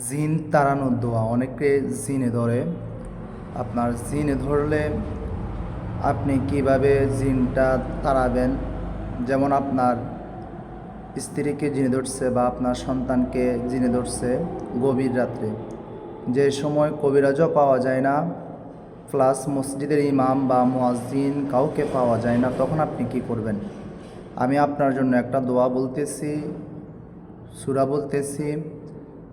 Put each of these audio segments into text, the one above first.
জিন তাড়ানোর দোয়া। অনেকে জিনে ধরে। আপনার জিনে ধরলে আপনি কিভাবে জিনটা তাড়াবেন, যেমন আপনার স্ত্রীকে জিনে ধরছে বা আপনার সন্তানকে জিনে ধরছে গভীর রাত্রে, যে সময় কবিরাজও পাওয়া যায় না, প্লাস মসজিদের ইমাম বা মুয়াজ্জিন কাউকে পাওয়া যায় না, তখন আপনি কি করবেন? আমি আপনার জন্য একটা দোয়া বলতেছি, সূরা বলতেছি,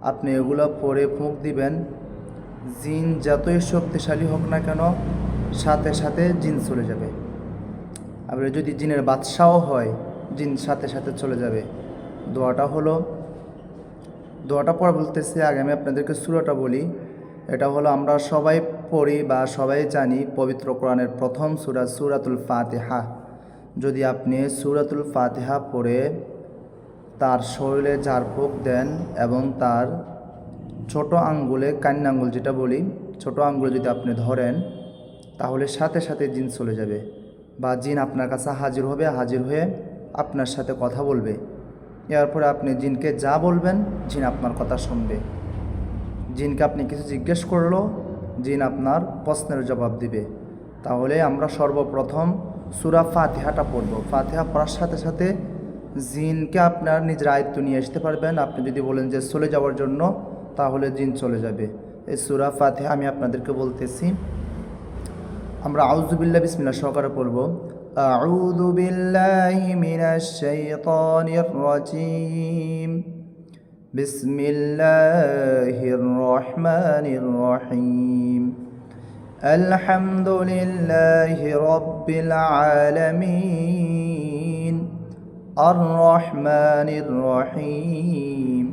আপনি এগুলো পড়ে ফুঁক দিবেন। জিন যতই শক্তিশালী হোক না কেন, সাথে সাথে জিন চলে যাবে। আবার যদি জিনের বাদশাহ হয়, জিন সাথে সাথে চলে যাবে। দোয়াটা পরে বলতেছি, আগে আমি আপনাদেরকে সূরাটা বলি। এটা হলো আমরা সবাই পড়ি বা সবাই জানি, পবিত্র কোরআনের প্রথম সূরা সূরাতুল ফাতিহা। যদি আপনি সূরাতুল ফাতিহা পড়ে তার শরীরে ঝাড়ফুঁক দেন এবং তার ছোট আঙ্গুলে, কান্নাঙ্গুল যেটা বলি, ছোট আঙ্গুলে যদি আপনি ধরেন, তাহলে সাথে সাথে জিন চলে যাবে বা জিন আপনার কাছে হাজির হবে, হাজির হয়ে আপনার সাথে কথা বলবে। এরপরে আপনি জিনকে যা বলবেন, জিন আপনার কথা শুনবে। জিনকে আপনি কিছু জিজ্ঞেস করলো, জিন আপনার প্রশ্নের জবাব দিবে। তাহলে আমরা সর্বপ্রথম সূরা ফাতিহাটা পড়ব। ফাতিহা পড়ার সাথে সাথে জিনকে আপনার নিজের আয়ত্ত নিয়ে আসতে পারবেন। আপনি যদি বলেন যে চলে যাওয়ার জন্য, তাহলে জিন চলে যাবে। এই সূরা ফাতিহা আমি আপনাদেরকে বলতেছি। আমরা আউযুবিল্লাহ বিসমিল্লাহ সহকারে পড়ব। আউযু বিল্লাহি মিনাশ শাইতানির রাজিম। বিসমিল্লাহির রহমানির রহিম। আলহামদুলিল্লাহি রাব্বিল আলামিন। আর রহমানির রহিম।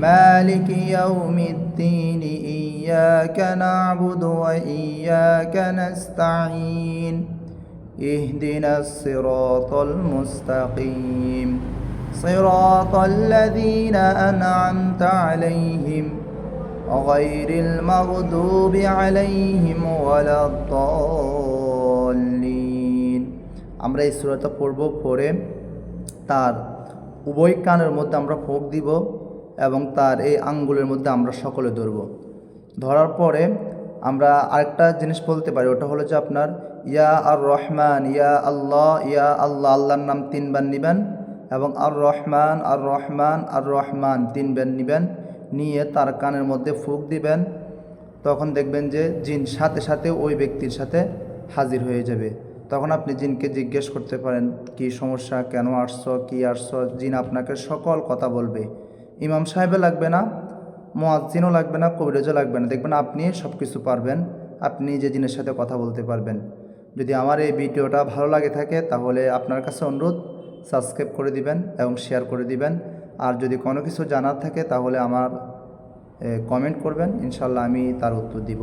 مالك يوم الدين إياك نعبد وإياك نستعين اهدنا الصراط المستقيم صراط الذين أنعمت عليهم غير المغضوب عليهم ولا الضالين। আমরা এই সূরাটা পড়ব, পড়ে তার উভয় কানের মধ্যে আমরা ফুঁক দিব এবং তার এই আঙ্গুলের মধ্যে আমরা সকলে ধরব। ধরার পরে আমরা আরেকটা জিনিস বলতে পারি, ওটা হলো যে আপনার ইয়া আর রহমান, ইয়া আল্লাহ, ইয়া আল্লাহ, আল্লাহর নাম 3 বার নেবেন এবং আর রহমান, আর রহমান, আর রহমান 3 বার নেবেন, নিয়ে তার কানের মধ্যে ফুঁক দিবেন। তখন দেখবেন যে জিন সাথে সাথে ওই ব্যক্তির সাথে হাজির হয়ে যাবে। তখন আপনি জিনকে জিজ্ঞেস করতে পারেন, কি সমস্যা, কেন আসছো, কি আসছো। জিন আপনাকে সকল কথা বলবে। ইমাম সাহেবও লাগবে না, মুয়াজ্জিনও লাগবে না, কবিরাজও লাগবে না। দেখবেন আপনি সব কিছু পারবেন, আপনি যে জিনের সাথে কথা বলতে পারবেন। যদি আমার এই ভিডিওটা ভালো লাগে থাকে, তাহলে আপনার কাছে অনুরোধ, সাবস্ক্রাইব করে দিবেন এবং শেয়ার করে দিবেন। আর যদি কোনো কিছু জানার থাকে, তাহলে আমার কমেন্ট করবেন, ইনশাল্লাহ আমি তার উত্তর দিব।